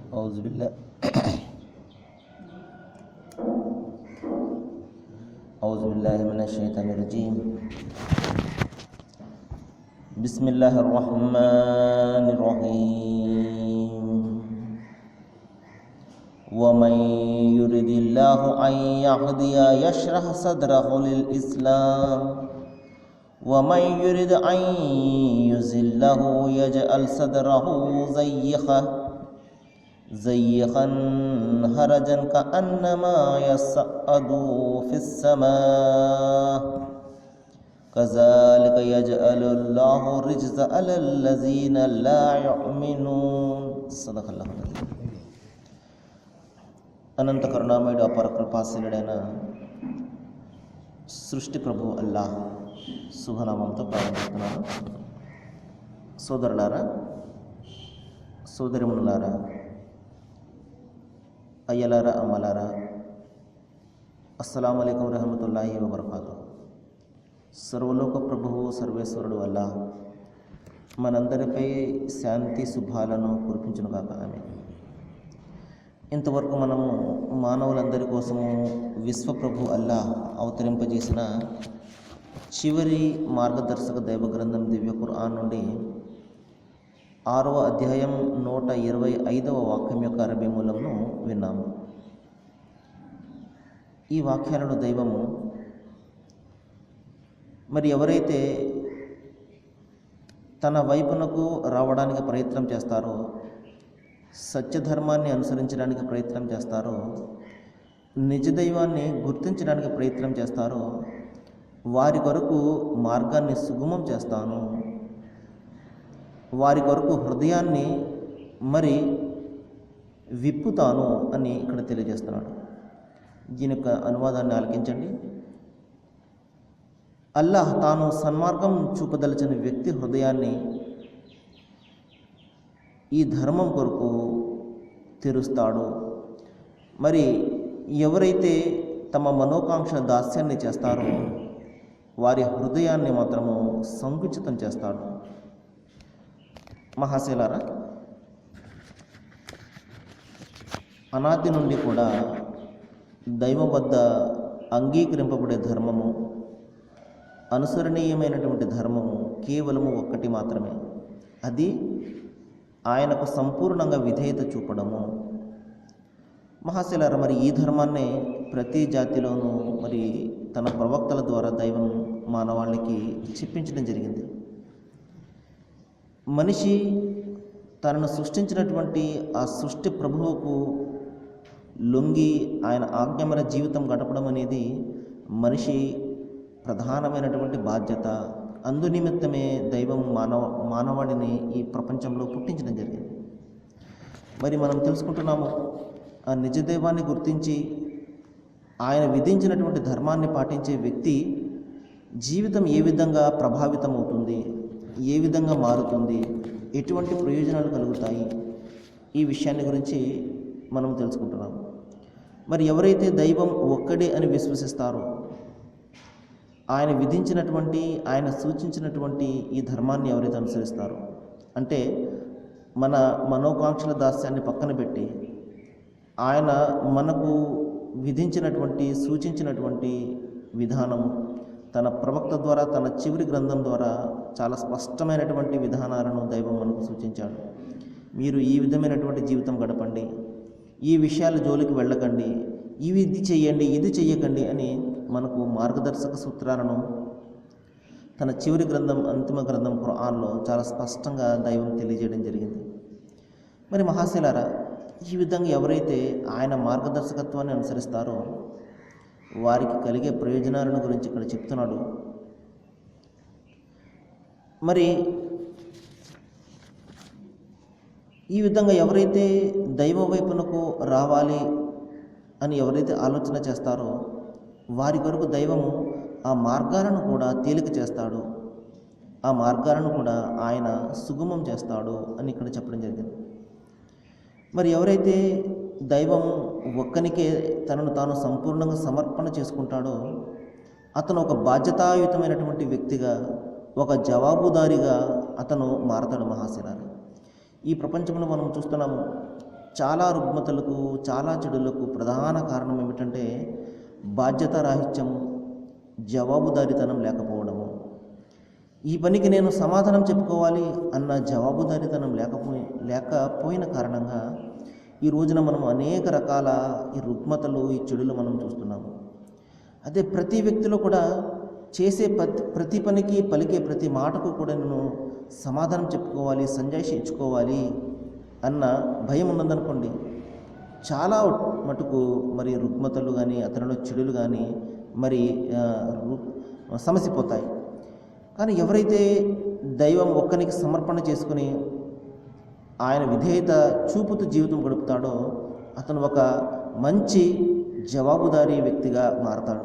أعوذ بالله أعوذ بالله من الشيطان الرجيم. بسم الله الرحمن الرحيم. ومن يرد الله أن يهديه يشرح صدره للإسلام ومن يرد أن يضله يجعل صدره ضيقا حرجا كأنما يصعد في السماء كذلك يجعل الله الرجس على الذين لا يؤمنون. صدق الله العظيم. అనంత కరుణామయుడు అపర కృపాశీలుడైన సృష్టి ప్రభు అల్లాహ్ శుభనామంతో ప్రారంభిస్తున్నాను. సోదరులారా, సోదరిమణులారా, అయ్యలారా, అమ్మలారా, అస్సలాము అలైకుం రహమతుల్లాహి వబరకాతు. సర్వలోక ప్రభువు సర్వేశ్వరుడు అల్లాహ్ మనందరిపై శాంతి శుభాలను కురిపించును కాక. ఆమె ఇంతవరకు మనము మానవులందరి కోసము విశ్వప్రభు అల్లాహ్ అవతరింపజేసిన చివరి మార్గదర్శక దైవ గ్రంథం దివ్య ఖురాన్ నుండి 6వ అధ్యాయం 125వ వాక్యం యొక్క అరబీ మూలంను విన్నాము. ఈ వాక్యాలను దైవము మరి ఎవరైతే తన వైపునకు రావడానికి ప్రయత్నం చేస్తారో, సత్యధర్మాన్ని అనుసరించడానికి ప్రయత్నం చేస్తారో, నిజదైవాన్ని గుర్తించడానికి ప్రయత్నం చేస్తారో వారి కొరకు మార్గాన్ని సుగమం చేస్తాను, వారి కొరకు హృదయాన్ని మరి విప్పుతాను అని ఇక్కడ తెలియజేస్తున్నాడు. దీని యొక్క అనువాదాన్ని ఆలకించండి. అల్లాహ్ తాను సన్మార్గం చూపదలిచిన వ్యక్తి హృదయాన్ని ఈ ధర్మం కొరకు తెరుస్తాడు. మరి ఎవరైతే తమ మనోకాంక్ష దాస్యాన్ని చేస్తారో వారి హృదయాన్ని మాత్రము సంకుచితం చేస్తాడు. మహాశైలారా, అనాది నుండి కూడా దైవం వద్ద అంగీకరింపబడే ధర్మము, అనుసరణీయమైనటువంటి ధర్మము కేవలము ఒక్కటి మాత్రమే. అది ఆయనకు సంపూర్ణంగా విధేయత చూపడము. మహాశైలారా, మరి ఈ ధర్మాన్నే ప్రతి జాతిలోనూ మరి తన ప్రవక్తల ద్వారా దైవం మానవాళికి చెప్పించడం జరిగింది. మనిషి తనను సృష్టించినటువంటి ఆ సృష్టి ప్రభువుకు లొంగి ఆయన ఆజ్ఞమైన జీవితం గడపడం అనేది మనిషి ప్రధానమైనటువంటి బాధ్యత. అందునిమిత్తమే దైవం మానవాళిని ఈ ప్రపంచంలో పుట్టించడం జరిగింది. మరి మనం తెలుసుకుంటున్నాము, ఆ నిజదైవాన్ని గుర్తించి ఆయన విధించినటువంటి ధర్మాన్ని పాటించే వ్యక్తి జీవితం ఏ విధంగా ప్రభావితం అవుతుంది, ఏ విధంగా మారుతుంది, ఎటువంటి ప్రయోజనాలు కలుగుతాయి, ఈ విషయాన్ని గురించి మనం తెలుసుకుంటున్నాము. మరి ఎవరైతే దైవం ఒక్కడే అని విశ్వసిస్తారో, ఆయన విధించినటువంటి, ఆయన సూచించినటువంటి ఈ ధర్మాన్ని ఎవరైతే అనుసరిస్తారో, అంటే మన మనోకాంక్షల దాస్యాన్ని పక్కన పెట్టి ఆయన మనకు విధించినటువంటి, సూచించినటువంటి విధానము తన ప్రవక్త ద్వారా, తన చివరి గ్రంథం ద్వారా చాలా స్పష్టమైనటువంటి విధానాలను దైవం మనకు సూచించాడు. మీరు ఈ విధమైనటువంటి జీవితం గడపండి, ఈ విషయాల జోలికి వెళ్ళకండి, ఇది చెయ్యండి, ఇది చెయ్యకండి అని మనకు మార్గదర్శక సూత్రాలను తన చివరి గ్రంథం, అంతిమ గ్రంథం ఖురాన్లో చాలా స్పష్టంగా దైవం తెలియజేయడం జరిగింది. మరి మహాశైలారా, ఈ విధంగా ఎవరైతే ఆయన మార్గదర్శకత్వాన్ని అనుసరిస్తారో వారికి కలిగే ప్రయోజనాలను గురించి ఇక్కడ చెప్తున్నాడు. మరి ఈ విధంగా ఎవరైతే దైవ వైపునకు రావాలి అని ఎవరైతే ఆలోచన చేస్తారో వారి కొరకు దైవము ఆ మార్గాలను కూడా తేలిక చేస్తాడు, ఆ మార్గాలను కూడా ఆయన సుగమం చేస్తాడు అని ఇక్కడ చెప్పడం జరిగింది. మరి ఎవరైతే దైవం ఒక్కనికే తనను తాను సంపూర్ణంగా సమర్పణ చేసుకుంటాడో అతను ఒక బాధ్యతాయుతమైనటువంటి వ్యక్తిగా, ఒక జవాబుదారీగా అతను మారతాడు. మహాశిలాలు ఈ ప్రపంచంలో మనం చూస్తున్నాము, చాలా రుగ్మతలకు, చాలా చెడులకు ప్రధాన కారణం ఏమిటంటే బాధ్యతారాహిత్యము, జవాబుదారీతనం లేకపోవడము. ఈ పనికి నేను సమాధానం చెప్పుకోవాలి అన్న జవాబుదారీతనం లేకపోయిన కారణంగా ఈ రోజున మనం అనేక రకాల ఈ రుగ్మతలు, ఈ చెడులు మనం చూస్తున్నాము. అదే ప్రతి వ్యక్తిలో కూడా చేసే ప్రతి పనికి, పలికే ప్రతి మాటకు కూడా నేను సమాధానం చెప్పుకోవాలి, సంజాయిషి ఇచ్చుకోవాలి అన్న భయం ఉన్నదనుకోండి, చాలా మటుకు మరి రుగ్మతలు కానీ, అతనిలో చెడులు కానీ మరి సమసిపోతాయి. కానీ ఎవరైతే దైవం ఒక్కనికి సమర్పణ చేసుకుని ఆయన విధేయత చూపుతూ జీవితం గడుపుతాడో అతను ఒక మంచి జవాబుదారీ వ్యక్తిగా మారతాడు.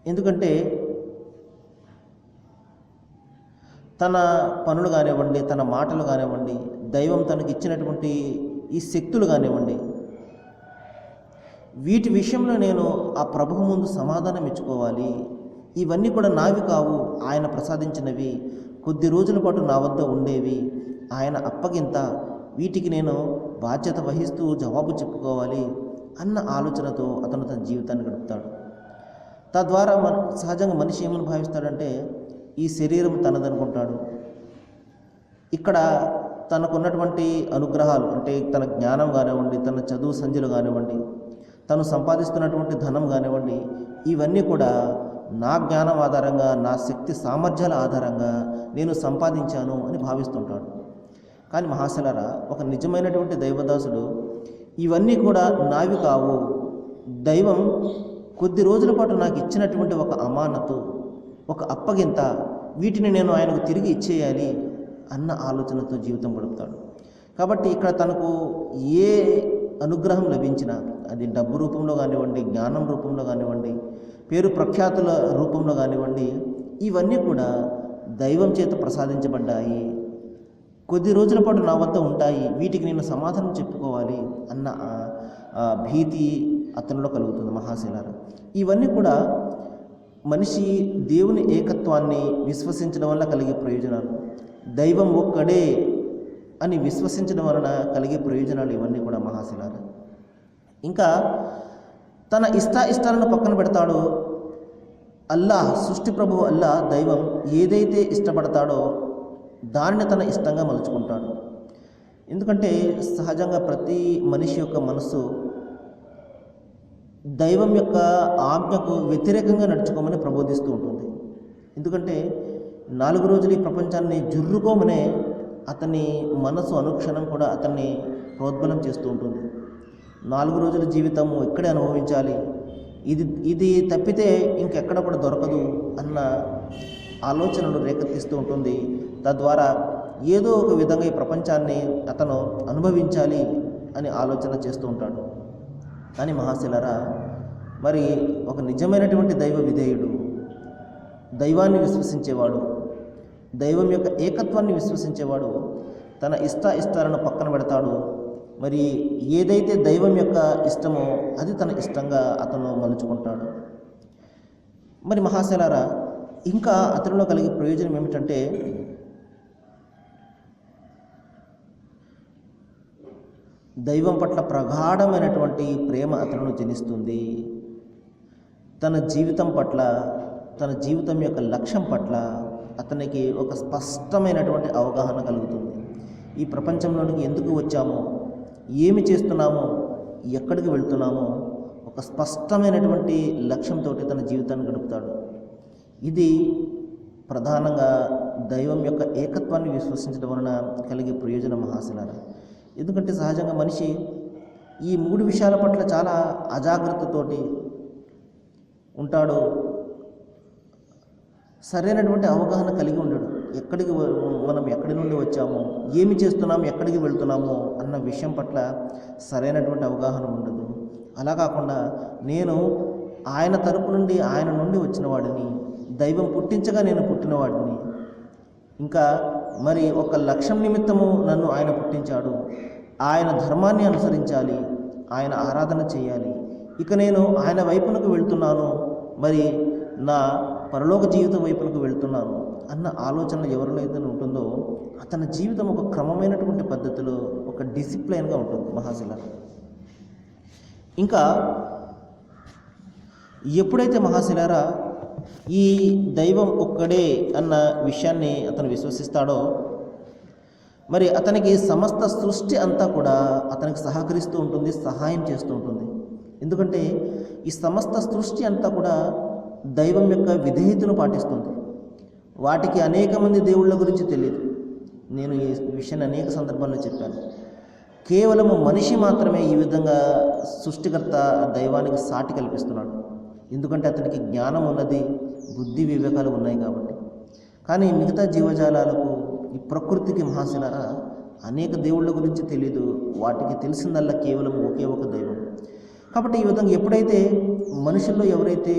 ఎందుకంటే తన పనులు కానివ్వండి, తన మాటలు కానివ్వండి, దైవం తనకి ఇచ్చినటువంటి ఈ శక్తులు కానివ్వండి, వీటి విషయంలో నేను ఆ ప్రభువు ముందు సమాధానం ఇచ్చుకోవాలి. ఇవన్నీ కూడా నావి కావు, ఆయన ప్రసాదించినవి, కొద్ది రోజుల పాటు నా వద్ద ఉండేవి, ఆయన అప్పగింత, వీటికి నేను బాధ్యత వహిస్తూ జవాబు చెప్పుకోవాలి అన్న ఆలోచనతో అతను తన జీవితాన్ని గడుపుతాడు. తద్వారా సహజంగా మనిషి ఏమని భావిస్తాడంటే ఈ శరీరం తనదనుకుంటాడు. ఇక్కడ తనకున్నటువంటి అనుగ్రహాలు అంటే తన జ్ఞానం కానివ్వండి, తన చదువు సంధ్యలు కానివ్వండి, తను సంపాదిస్తున్నటువంటి ధనం కానివ్వండి, ఇవన్నీ కూడా నా జ్ఞానం ఆధారంగా, నా శక్తి సామర్థ్యాల ఆధారంగా నేను సంపాదించాను అని భావిస్తుంటాడు. కానీ మహాశలరా, ఒక నిజమైనటువంటి దైవదాసుడు ఇవన్నీ కూడా నావి కావు, దైవం కొద్ది రోజుల పాటు నాకు ఇచ్చినటువంటి ఒక అమానతు, ఒక అప్పగింత, వీటిని నేను ఆయనకు తిరిగి ఇచ్చేయాలి అన్న ఆలోచనతో జీవితం గడుపుతాడు. కాబట్టి ఇక్కడ తనకు ఏ అనుగ్రహం లభించినా, అది డబ్బు రూపంలో కానివ్వండి, జ్ఞానం రూపంలో కానివ్వండి, పేరు ప్రఖ్యాతుల రూపంలో కానివ్వండి, ఇవన్నీ కూడా దైవం చేత ప్రసాదించబడ్డాయి, కొద్ది రోజుల పాటు నా వద్ద ఉంటాయి, వీటికి నేను సమాధానం చెప్పుకోవాలి అన్న భీతి అతనిలో కలుగుతుంది. మహాశిలారా, ఇవన్నీ కూడా మనిషి దేవుని ఏకత్వాన్ని విశ్వసించడం వల్ల కలిగే ప్రయోజనాలు, దైవం ఒక్కడే అని విశ్వసించడం వలన కలిగే ప్రయోజనాలు ఇవన్నీ కూడా మహాశిలారా. ఇంకా తన ఇష్టాలను పక్కన పెడతాడో, అల్లాహ్, సృష్టి ప్రభువు అల్లాహ్ దైవం ఏదైతే ఇష్టపడతాడో దానిని తన ఇష్టంగా మలుచుకుంటాడు. ఎందుకంటే సహజంగా ప్రతి మనిషి యొక్క మనస్సు దైవం యొక్క ఆజ్ఞకు వ్యతిరేకంగా నడుచుకోమని ప్రబోధిస్తూ ఉంటుంది. ఎందుకంటే 4 రోజులు ఈ ప్రపంచాన్ని జుర్రుకోమనే అతని మనసు అనుక్షణం కూడా అతన్ని ప్రోద్బలం చేస్తూ ఉంటుంది. 4 రోజుల జీవితము ఇక్కడే అనుభవించాలి, ఇది తప్పితే ఇంకెక్కడ కూడా దొరకదు అన్న ఆలోచనలు రేకెత్తిస్తూ ఉంటుంది. తద్వారా ఏదో ఒక విధంగా ఈ ప్రపంచాన్ని అతను అనుభవించాలి అని ఆలోచన చేస్తూ ఉంటాడు. కానీ మహాశిలరా, మరి ఒక నిజమైనటువంటి దైవ విధేయుడు, దైవాన్ని విశ్వసించేవాడు, దైవం యొక్క ఏకత్వాన్ని విశ్వసించేవాడు తన ఇష్టాలను పక్కన పెడతాడు. మరి ఏదైతే దైవం యొక్క ఇష్టమో అది తన ఇష్టంగా అతను మలుచుకుంటాడు. మరి మహాశిలారా, ఇంకా అతనిలో కలిగే ప్రయోజనం ఏమిటంటే దైవం పట్ల ప్రగాఢమైనటువంటి ప్రేమ అతనిలో జనిస్తుంది. తన జీవితం పట్ల, తన జీవితం యొక్క లక్ష్యం పట్ల అతనికి ఒక స్పష్టమైనటువంటి అవగాహన కలుగుతుంది. ఈ ప్రపంచంలోనికి ఎందుకు వచ్చామో, ఏమి చేస్తున్నామో, ఎక్కడికి వెళ్తున్నామో ఒక స్పష్టమైనటువంటి లక్ష్యంతో తన జీవితాన్ని గడుపుతాడు. ఇది ప్రధానంగా దైవం యొక్క ఏకత్వాన్ని విశ్వసించడం వలన కలిగే ప్రయోజనం మహాశిలారా. ఎందుకంటే సహజంగా మనిషి ఈ 3 విషయాల పట్ల చాలా అజాగ్రత్తతోటి ఉంటాడు, సరైనటువంటి అవగాహన కలిగి ఉండడు. మనం ఎక్కడి నుండి వచ్చామో, ఏమి చేస్తున్నాము, ఎక్కడికి వెళ్తున్నామో అన్న విషయం పట్ల సరైనటువంటి అవగాహన ఉండదు. అలా కాకుండా నేను ఆయన తరపు నుండి, ఆయన నుండి వచ్చిన వాడిని, దైవం పుట్టించగా నేను పుట్టినవాడిని, ఇంకా మరి ఒక లక్ష్యం నిమిత్తము నన్ను ఆయన పుట్టించాడు, ఆయన ధర్మాన్ని అనుసరించాలి, ఆయన ఆరాధన చేయాలి, ఇక నేను ఆయన వైపునకు వెళ్తున్నాను, మరి నా పరలోక జీవితం వైపునకు వెళ్తున్నాను అన్న ఆలోచన ఎవరిలో అయితే ఉంటుందో అతని జీవితం ఒక క్రమమైనటువంటి పద్ధతిలో ఒక డిసిప్లైన్గా ఉంటుంది మహాశిలారా. ఇంకా ఎప్పుడైతే మహాశిలారా ఈ దైవం ఒక్కడే అన్న విషయాన్ని అతను విశ్వసిస్తాడో, మరి అతనికి సమస్త సృష్టి అంతా కూడా అతనికి సహకరిస్తూ ఉంటుంది, సహాయం చేస్తూ ఉంటుంది. ఎందుకంటే ఈ సమస్త సృష్టి అంతా కూడా దైవం యొక్క విధేయతను పాటిస్తుంది. వాటికి అనేక మంది దేవుళ్ళ గురించి తెలియదు. నేను ఈ విషయాన్ని అనేక సందర్భాల్లో చెప్పాను. కేవలము మనిషి మాత్రమే ఈ విధంగా సృష్టికర్త దైవానికి సాటి కల్పిస్తున్నాడు. ఎందుకంటే అతనికి జ్ఞానం ఉన్నది, బుద్ధి వివేకాలు ఉన్నాయి కాబట్టి. కానీ మిగతా జీవజాలాలకు, ఈ ప్రకృతికి మహాశిలారా అనేక దేవుళ్ళ గురించి తెలియదు. వాటికి తెలిసిందల్లా కేవలం ఒకే ఒక దైవం. కాబట్టి ఈ విధంగా ఎప్పుడైతే మనుషుల్లో ఎవరైతే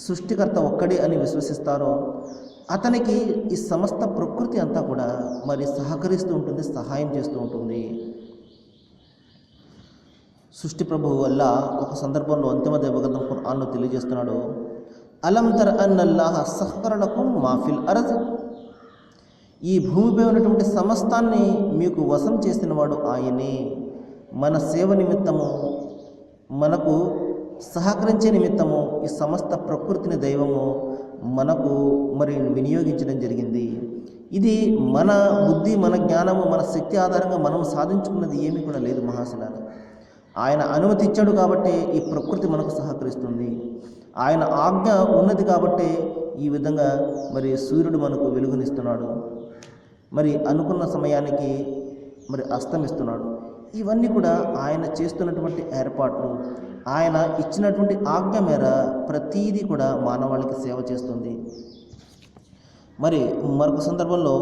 సృష్టికర్త ఒక్కడే అని విశ్వసిస్తారో అతనికి ఈ సమస్త ప్రకృతి అంతా కూడా మరి సహకరిస్తూ ఉంటుంది, సహాయం చేస్తూ ఉంటుంది. సృష్టి ప్రభువు వల్ల ఒక సందర్భంలో అంతిమ దైవగ్రంథం ఖురాన్లో తెలియజేస్తున్నాడు, అలం తర అన్నల్లాహ సహకరలకుం మాఫిల్ అరజ్, ఈ భూమిపై ఉన్నటువంటి సమస్తాన్ని మీకు వశం చేసినవాడు ఆయనే. మన సేవ నిమిత్తము, మనకు సహకరించే నిమిత్తము ఈ సమస్త ప్రకృతిని దైవము మనకు మరి వినియోగించడం జరిగింది. ఇది మన బుద్ధి, మన జ్ఞానము, మన శక్తి ఆధారంగా మనం సాధించుకున్నది ఏమీ కూడా లేదు మహాశిలారా. ఆయన అనుమతి ఇచ్చాడు కాబట్టి ఈ ప్రకృతి మనకు సహకరిస్తుంది. ఆయన ఆజ్ఞ ఉన్నది కాబట్టి ఈ విధంగా మరి సూర్యుడు మనకు వెలుగునిస్తున్నాడు, మరి అనుకున్న సమయానికి మరి అస్తమిస్తున్నాడు. ఇవన్నీ కూడా ఆయన చేస్తున్నటువంటి ఏర్పాట్లు, ఆయన ఇచ్చినటువంటి ఆజ్ఞ మేర ప్రతీదీ కూడా మానవాళికి సేవ చేస్తుంది. మరి మరొక సందర్భంలో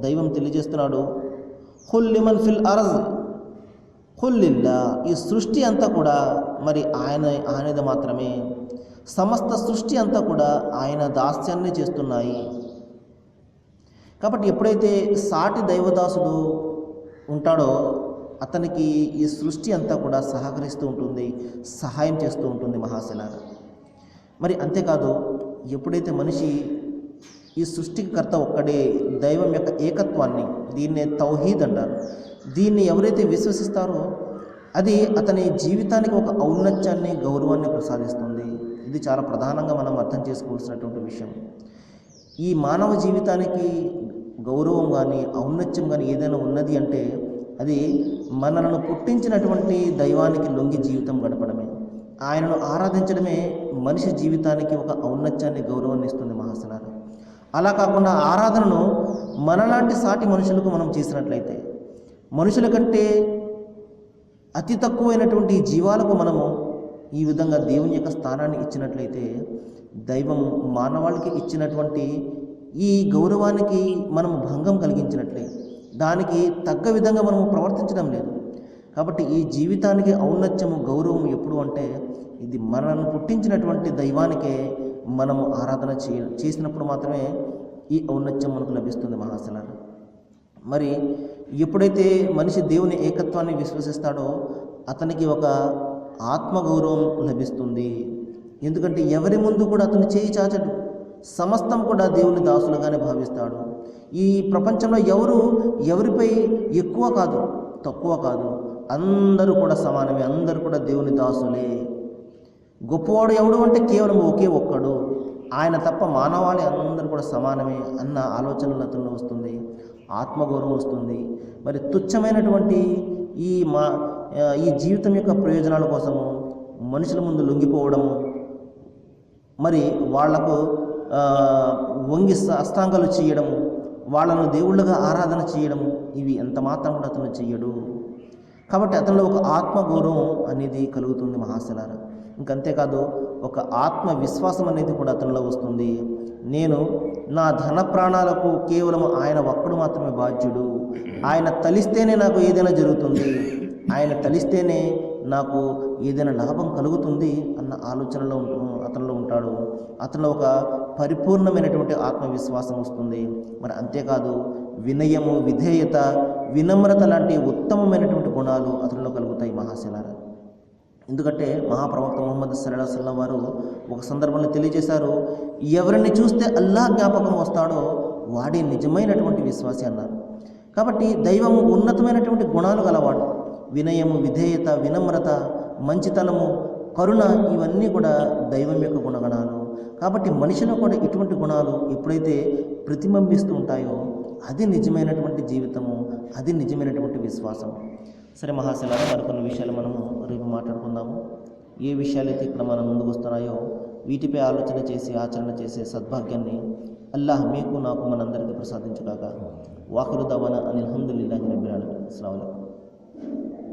దైవం తెలియజేస్తున్నాడు, ఖుల్లిమన్ ఫిల్ అర్జ్ ఖుల్లిల్లా, ఈ సృష్టి అంతా కూడా మరి ఆయనది మాత్రమే. సమస్త సృష్టి అంతా కూడా ఆయన దాస్యాన్ని చేస్తున్నాయి. కాబట్టి ఎప్పుడైతే సాటి దైవదాసుడు ఉంటాడో అతనికి ఈ సృష్టి అంతా కూడా సహకరిస్తూ ఉంటుంది, సహాయం చేస్తూ ఉంటుంది మహాశిలారా. మరి అంతేకాదు, ఎప్పుడైతే మనిషి ఈ సృష్టికర్త ఒక్కడే దైవం యొక్క ఏకత్వాన్ని, దీన్నే తౌహీద్ అంటారు, దీన్ని ఎవరైతే విశ్వసిస్తారో అది అతని జీవితానికి ఒక ఔన్నత్యాన్ని, గౌరవాన్ని ప్రసాదిస్తుంది. ఇది చాలా ప్రధానంగా మనం అర్థం చేసుకోవాల్సినటువంటి విషయం. ఈ మానవ జీవితానికి గౌరవం కానీ, ఔన్నత్యం కానీ ఏదైనా ఉన్నది అంటే అది మనలను పుట్టించినటువంటి దైవానికి లొంగి జీవితం గడపడమే, ఆయనను ఆరాధించడమే మనిషి జీవితానికి ఒక ఔన్నత్యాన్ని, గౌరవాన్ని ఇస్తుంది మహాశిలారా. అలా కాకుండా ఆరాధనను మనలాంటి సాటి మనుషులకు మనం చేసినట్లయితే, మనుషుల కంటే అతి తక్కువైనటువంటి జీవాలకు మనము ఈ విధంగా దేవుని యొక్క స్థానాన్ని ఇచ్చినట్లయితే, దైవం మానవాళికి ఇచ్చినటువంటి ఈ గౌరవానికి మనము భంగం కలిగించినట్లే, దానికి తగ్గ విధంగా మనము ప్రవర్తించడం లేదు. కాబట్టి ఈ జీవితానికి ఔన్నత్యము, గౌరవం ఎప్పుడు అంటే ఇది మనల్ని పుట్టించినటువంటి దైవానికే మనము ఆరాధన చేసినప్పుడు మాత్రమే ఈ ఔన్నత్యం మనకు లభిస్తుంది మహాశిలారా. మరి ఎప్పుడైతే మనిషి దేవుని ఏకత్వాన్ని విశ్వసిస్తాడో అతనికి ఒక ఆత్మగౌరవం లభిస్తుంది. ఎందుకంటే ఎవరి ముందు కూడా అతను చేయి చాచడు, సమస్తం కూడా దేవుని దాసులుగానే భావిస్తాడు. ఈ ప్రపంచంలో ఎవరిపై ఎక్కువ కాదు, తక్కువ కాదు, అందరూ కూడా సమానమే, అందరూ కూడా దేవుని దాసులే. గొప్పవాడు ఎవడు అంటే కేవలం ఒకే ఒక్కడు, ఆయన తప్ప మానవాళి అందరూ కూడా సమానమే అన్న ఆలోచనలు అతనిలో వస్తుంది, ఆత్మగౌరవం వస్తుంది. మరి తుచ్చమైనటువంటి ఈ జీవితం యొక్క ప్రయోజనాల కోసము మనుషుల ముందు లొంగిపోవడము, మరి వాళ్లకు వంగి అష్టాంగాలు చేయడము, వాళ్ళను దేవుళ్ళగా ఆరాధన చేయడము, ఇవి ఎంత మాత్రం కూడా అతను చెయ్యడు. కాబట్టి అతనిలో ఒక ఆత్మగౌరవం అనేది కలుగుతుంది మహాశిలారా. ఇంకంతేకాదు, ఒక ఆత్మవిశ్వాసం అనేది కూడా అతనిలో వస్తుంది. నేను నా ధన ప్రాణాలకు కేవలం ఆయన ఒక్కడు మాత్రమే బాధ్యుడు, ఆయన తలిస్తేనే నాకు ఏదైనా జరుగుతుంది, ఆయన తలిస్తేనే నాకు ఏదైనా లాభం కలుగుతుంది అన్న ఆలోచనలో అతనిలో ఉంటాడు. అతనిలో ఒక పరిపూర్ణమైనటువంటి ఆత్మవిశ్వాసం వస్తుంది. మరి అంతేకాదు, వినయము, విధేయత, వినమ్రత లాంటి ఉత్తమమైనటువంటి గుణాలు అతనిలో కలుగుతాయి మహాశిలారా. ఎందుకంటే మహాప్రవక్త ముహమ్మద్ సల్లల్లాహు అలైహి వసల్లం వారు ఒక సందర్భంలో తెలియజేశారు, ఎవరిని చూస్తే అల్లాహ్ జ్ఞాపకం వస్తాడో వాడే నిజమైనటువంటి విశ్వాసి అన్నారు. కాబట్టి దైవము ఉన్నతమైనటువంటి గుణాలు గలవాడు. వినయము, విధేయత, వినమ్రత, మంచితనము, కరుణ, ఇవన్నీ కూడా దైవం యొక్క గుణగణాలు. కాబట్టి మనిషిలో కూడా ఇటువంటి గుణాలు ఎప్పుడైతే ప్రతిబింబిస్తూ ఉంటాయో అది నిజమైనటువంటి జీవితము, అది నిజమైనటువంటి విశ్వాసం. సరే మహాశిలారా, మరికొన్ని విషయాలు మనము రేపు మాట్లాడుకుందాము. ఏ విషయాలైతే ఇక్కడ మన ముందుకు వస్తున్నాయో వీటిపై ఆలోచన చేసి ఆచరణ చేసే సద్భాగ్యాన్ని అల్లాహ్ మీకు, నాకు, మనందరికీ ప్రసాదించుగాక. వాఖిరు దవానా అనిల్ హమ్దులిల్లాహి రబ్బిల్ ఆలమీన్. అస్సలాము అలైకుం.